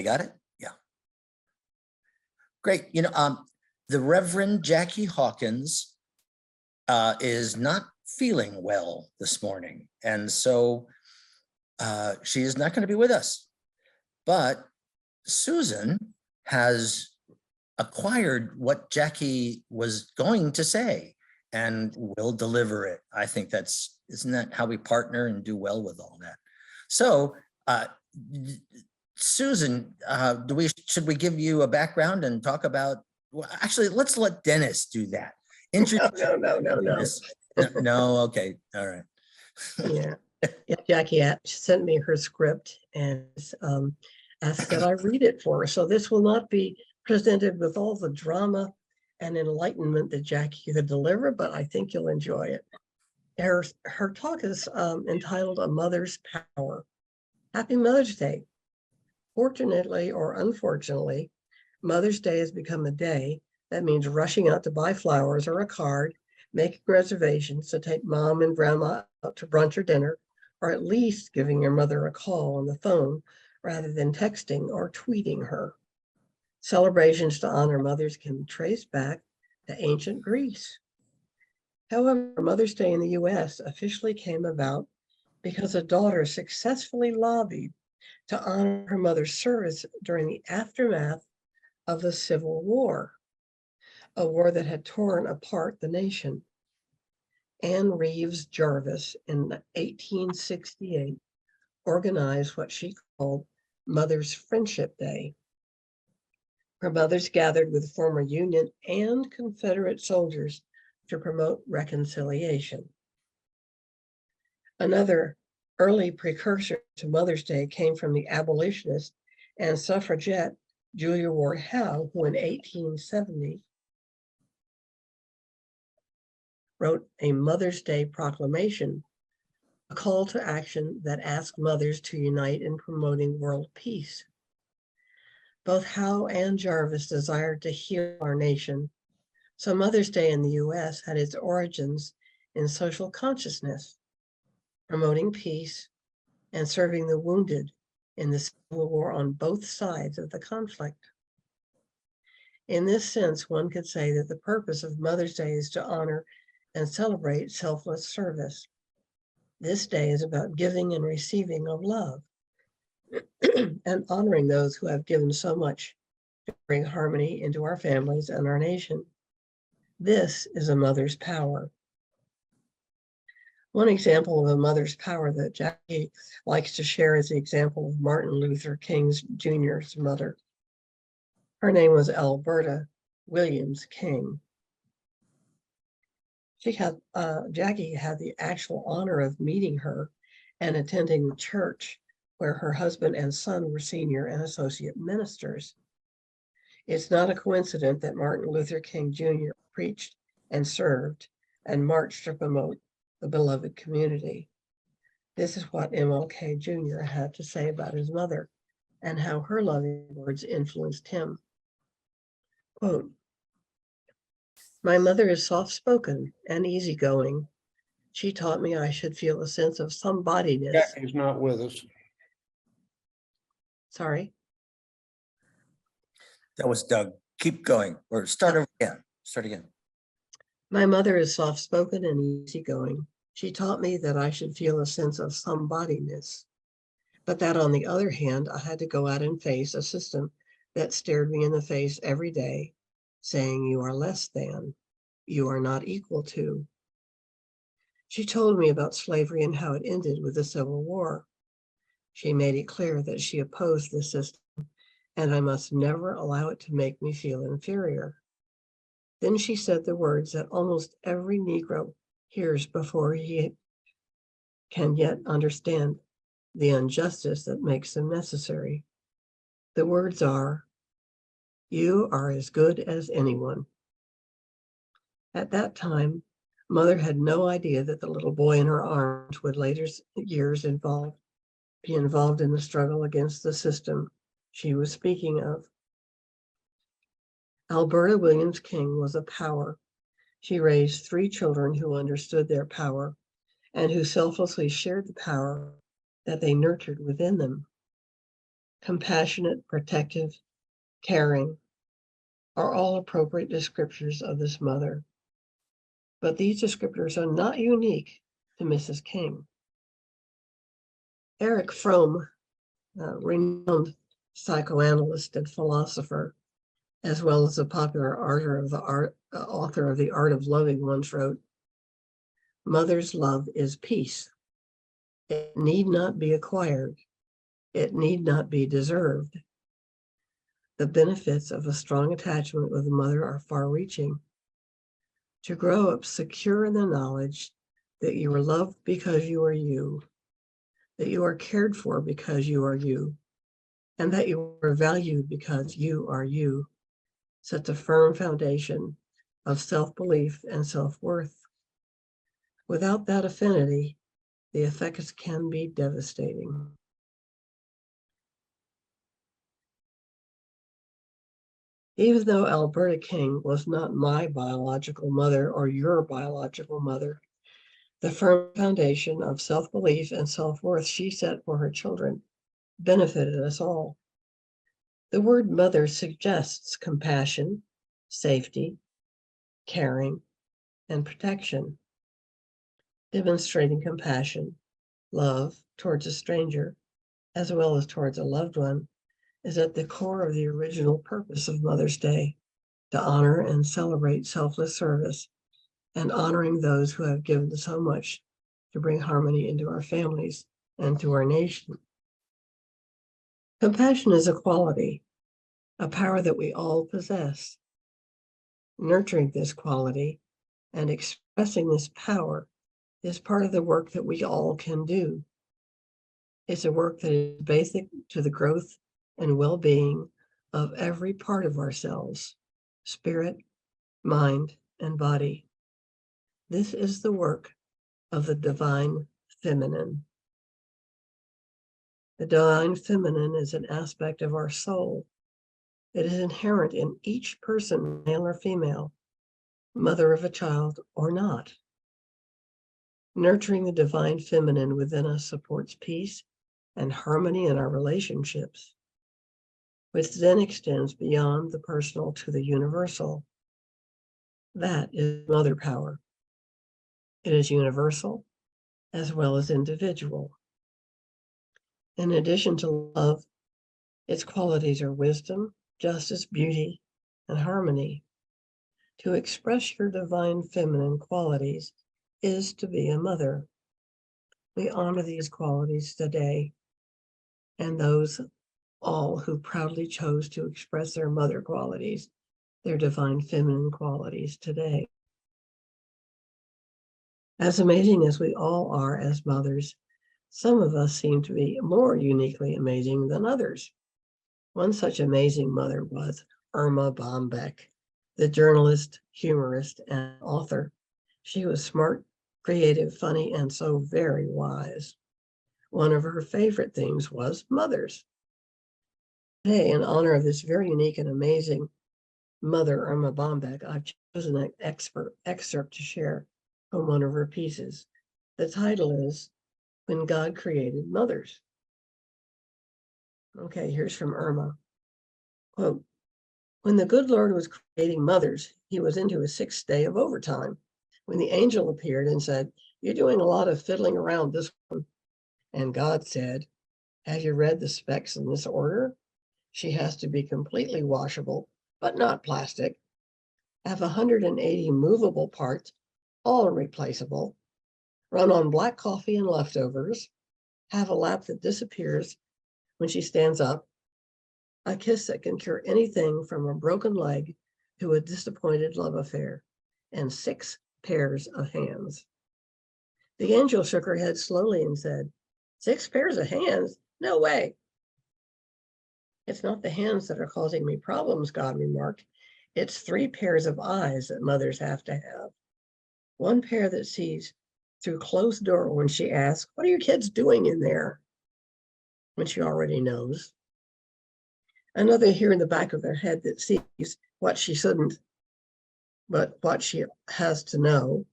got it? Yeah. Great. The Reverend Jackie Hawkins is not feeling well this morning. And so she is not going to be with us. But Susan has acquired what Jackie was going to say and will deliver it. I think isn't that how we partner and do well with all that? So, Susan, should we give you a background and talk about, well, actually, let's let Dennis do that. No, okay, all right. Yeah, Jackie sent me her script and asked that I read it for her. So this will not be presented with all the drama and enlightenment that Jackie could deliver, but I think you'll enjoy it. Her talk is entitled A Mother's Power. Happy Mother's Day. Fortunately or unfortunately, Mother's Day has become a day that means rushing out to buy flowers or a card, making reservations to take mom and grandma out to brunch or dinner, or at least giving your mother a call on the phone rather than texting or tweeting her. Celebrations to honor mothers can be traced back to ancient Greece. However, Mother's Day in the US officially came about because a daughter successfully lobbied to honor her mother's service during the aftermath of the Civil War, a war that had torn apart the nation. Anne Reeves Jarvis in 1868 organized what she called Mother's Friendship Day. Her mothers gathered with former Union and Confederate soldiers to promote reconciliation. Another early precursor to Mother's Day came from the abolitionist and suffragette Julia Ward Howe, who in 1870 wrote a Mother's Day proclamation, a call to action that asked mothers to unite in promoting world peace. Both Howe and Jarvis desired to heal our nation, so Mother's Day in the US had its origins in social consciousness, promoting peace and serving the wounded in the Civil War on both sides of the conflict. In this sense, one could say that the purpose of Mother's Day is to honor and celebrate selfless service. This day is about giving and receiving of love and honoring those who have given so much to bring harmony into our families and our nation. This is a mother's power. One example of a mother's power that Jackie likes to share is the example of Martin Luther King Jr.'s mother. Her name was Alberta Williams King. Jackie had the actual honor of meeting her and attending the church where her husband and son were senior and associate ministers. It's not a coincidence that Martin Luther King Jr. preached and served and marched to promote the beloved community. This is what MLK Jr. had to say about his mother and how her loving words influenced him. Quote, "My mother is soft-spoken and easygoing. She taught me I should feel a sense of somebodyness." Jackie's not with us. Sorry. That was Doug. Keep going, or start over again. Start again. "My mother is soft-spoken and easygoing. She taught me that I should feel a sense of somebodyness, but that on the other hand, I had to go out and face a system that stared me in the face every day, saying you are less than, you are not equal to." She told me about slavery and how it ended with the Civil War. She made it clear that she opposed the system and I must never allow it to make me feel inferior. Then she said the words that almost every Negro hears before he can yet understand the injustice that makes them necessary. The words are, "You are as good as anyone." At that time, Mother had no idea that the little boy in her arms would later years be involved in the struggle against the system she was speaking of. Alberta Williams King was a power. She raised 3 children who understood their power and who selflessly shared the power that they nurtured within them. compassionate, protective, caring are all appropriate descriptors of this mother. But these descriptors are not unique to Mrs. King. Erich Fromm, renowned psychoanalyst and philosopher, as well as a popular author of The Art of Loving, once wrote, "Mother's love is peace. It need not be acquired. It need not be deserved. The benefits of a strong attachment with a mother are far-reaching. To grow up secure in the knowledge that you are loved because you are you, that you are cared for because you are you, and that you are valued because you are you, sets a firm foundation of self-belief and self-worth. Without that affinity, the effects can be devastating." Even though Alberta King was not my biological mother or your biological mother, the firm foundation of self-belief and self-worth she set for her children benefited us all. The word mother suggests compassion, safety, caring, and protection. Demonstrating compassion, love towards a stranger, as well as towards a loved one, is at the core of the original purpose of Mother's Day, to honor and celebrate selfless service and honoring those who have given so much to bring harmony into our families and to our nation. Compassion is a quality, a power that we all possess. Nurturing this quality and expressing this power is part of the work that we all can do. It's a work that is basic to the growth and well-being of every part of ourselves, spirit, mind, and body. This is the work of the divine feminine. The divine feminine is an aspect of our soul. It is inherent in each person, male or female, mother of a child or not. Nurturing the divine feminine within us supports peace and harmony in our relationships, which then extends beyond the personal to the universal. That is mother power. It is universal as well as individual. In addition to love, its qualities are wisdom, justice, beauty, and harmony. To express your divine feminine qualities is to be a mother. We honor these qualities today, and those all who proudly chose to express their mother qualities, their divine feminine qualities today. As amazing as we all are as mothers, some of us seem to be more uniquely amazing than others. One such amazing mother was Irma Bombeck, the journalist, humorist, and author. She was smart, creative, funny, and so very wise. One of her favorite themes was mothers. Today, in honor of this very unique and amazing mother, Irma Bombeck, I've chosen an excerpt to share from one of her pieces. The title is "When God Created Mothers." Okay, here's from Irma. Quote, "When the good Lord was creating mothers, he was into his 6th day of overtime, when the angel appeared and said, 'You're doing a lot of fiddling around this one.' And God said, 'Have you read the specs in this order? She has to be completely washable, but not plastic, have 180 movable parts, all replaceable, run on black coffee and leftovers, have a lap that disappears when she stands up, a kiss that can cure anything from a broken leg to a disappointed love affair, and 6 pairs of hands.' The angel shook her head slowly and said, 6 pairs of hands? No way. 'It's not the hands that are causing me problems,' God remarked. 'It's 3 pairs of eyes that mothers have to have. One pair that sees through closed door when she asks, 'What are your kids doing in there?' when she already knows. Another here in the back of their head that sees what she shouldn't, but what she has to know.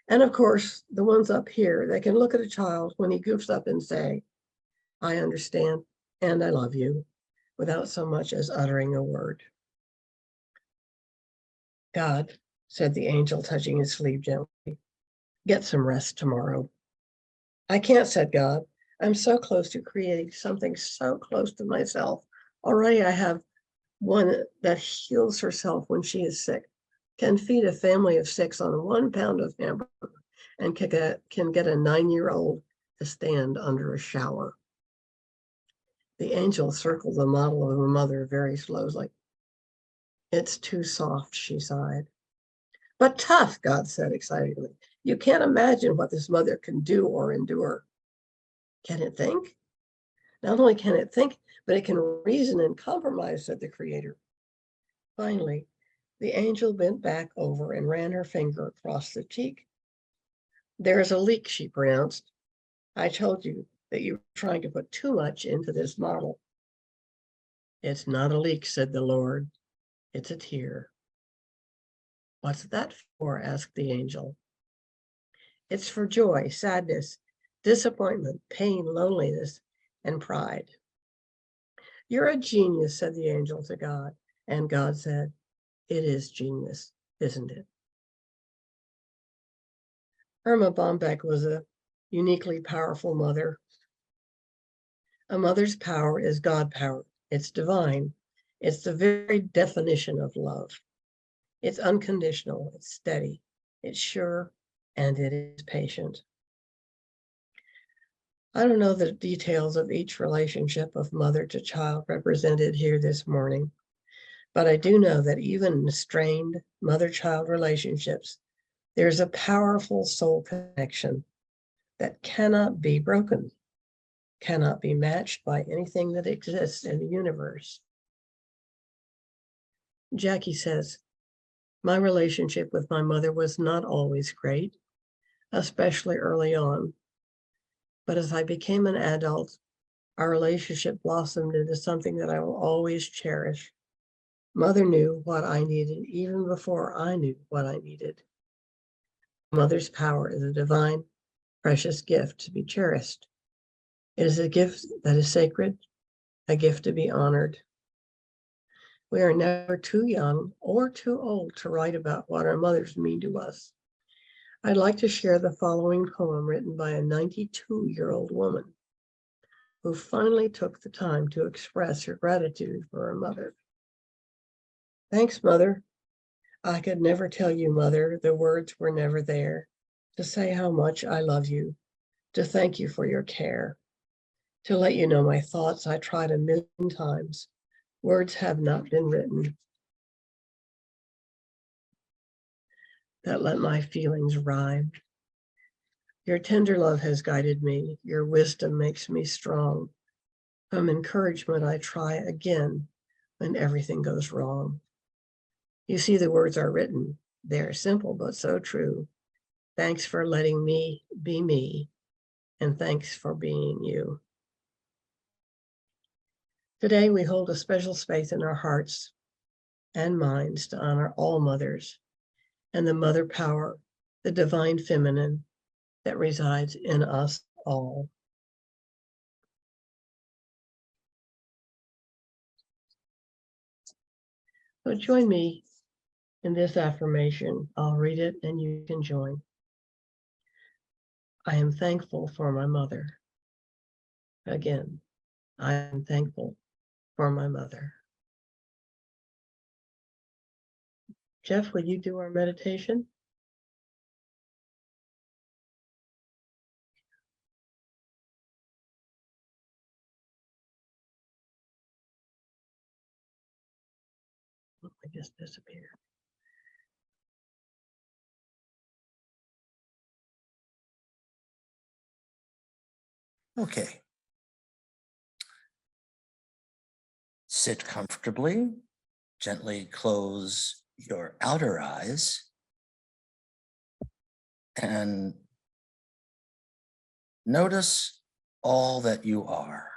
And of course, the ones up here that can look at a child when he goofs up and say, 'I understand, and I love you, without so much as uttering a word. God, said the angel, touching his sleeve gently, get some rest tomorrow. I can't, said God. I'm so close to creating something so close to myself. Already I have one that heals herself when she is sick, can feed a family of 6 on 1 pound of hamburger, and can get a 9-year-old to stand under a shower. The angel circled the model of a mother very slowly. It's too soft, she sighed. But tough, God said excitedly. You can't imagine what this mother can do or endure. Can it think? Not only can it think, but it can reason and compromise, said the Creator. Finally, the angel bent back over and ran her finger across the cheek. There's a leak, she pronounced. I told you that you were trying to put too much into this model. It's not a leak, said the Lord. It's a tear. What's that for? Asked the angel. It's for joy, sadness, disappointment, pain, loneliness, and pride. You're a genius, said the angel to God. And God said, it is genius, isn't it? Irma Bombeck was a uniquely powerful mother. A mother's power is God power. It's divine. It's the very definition of love. It's unconditional, it's steady, it's sure, and it is patient. I don't know the details of each relationship of mother to child represented here this morning, but I do know that even in strained mother-child relationships, there's a powerful soul connection that cannot be broken, cannot be matched by anything that exists in the universe. Jackie says, my relationship with my mother was not always great, especially early on. But as I became an adult, our relationship blossomed into something that I will always cherish. Mother knew what I needed even before I knew what I needed. Mother's power is a divine, precious gift to be cherished. It is a gift that is sacred, a gift to be honored. We are never too young or too old to write about what our mothers mean to us. I'd like to share the following poem written by a 92-year-old woman who finally took the time to express her gratitude for her mother. Thanks, Mother. I could never tell you, Mother, the words were never there to say how much I love you, to thank you for your care, to let you know my thoughts I tried 1,000,000 times. Words have not been written that let my feelings rhyme. Your tender love has guided me. Your wisdom makes me strong. From encouragement, I try again when everything goes wrong. You see, the words are written. They are simple, but so true. Thanks for letting me be me, and thanks for being you. Today, we hold a special space in our hearts and minds to honor all mothers and the mother power, the divine feminine that resides in us all. So join me in this affirmation. I'll read it and you can join. I am thankful for my mother. Again, I am thankful for my mother. Jeff, will you do our meditation? I just disappeared. Okay. Sit comfortably, gently close your outer eyes, and notice all that you are.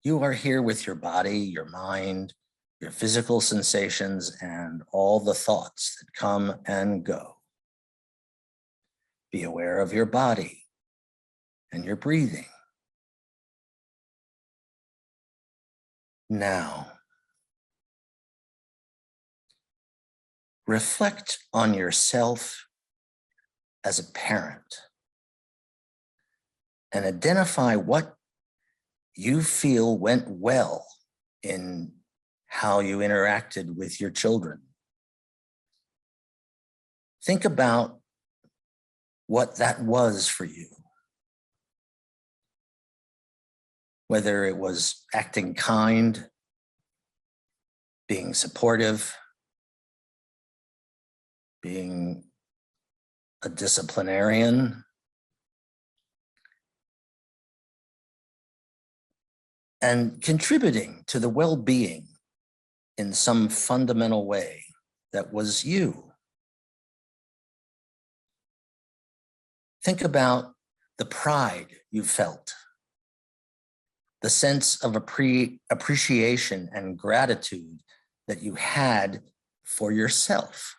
You are here with your body, your mind, your physical sensations, and all the thoughts that come and go. Be aware of your body and your breathing. Now, reflect on yourself as a parent and identify what you feel went well in how you interacted with your children. Think about what that was for you. Whether it was acting kind, being supportive, being a disciplinarian, and contributing to the well-being in some fundamental way that was you. Think about the pride you felt, the sense of appreciation and gratitude that you had for yourself.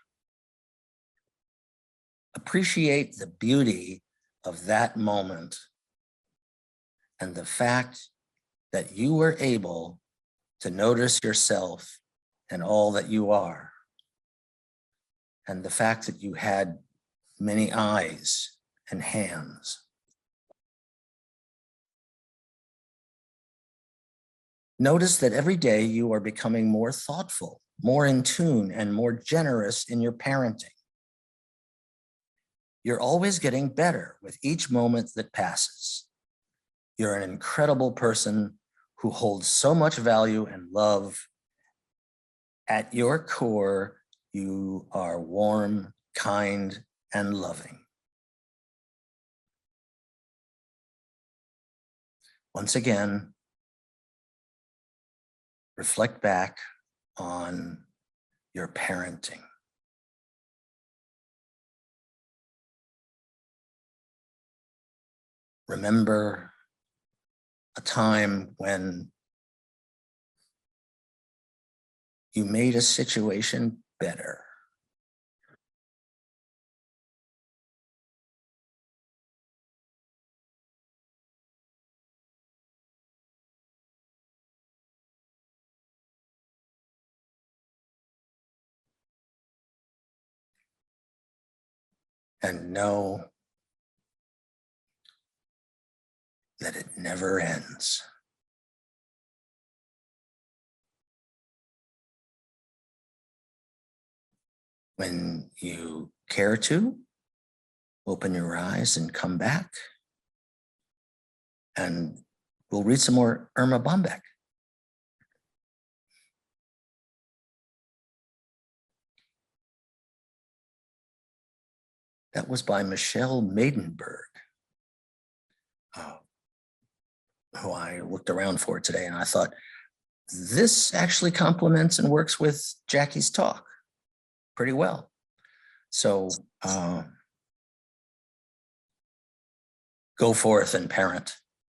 Appreciate the beauty of that moment and the fact that you were able to notice yourself and all that you are, and the fact that you had many eyes and hands. Notice that every day you are becoming more thoughtful, more in tune, and more generous in your parenting. You're always getting better with each moment that passes. You're an incredible person who holds so much value and love. At your core, you are warm, kind, and loving. Once again, reflect back on your parenting. Remember a time when you made a situation better. And know that it never ends. When you care to, open your eyes and come back, and we'll read some more Irma Bombeck. That was by Michelle Maidenberg, who I looked around for today, and I thought, this actually complements and works with Jackie's talk pretty well. So go forth and parent.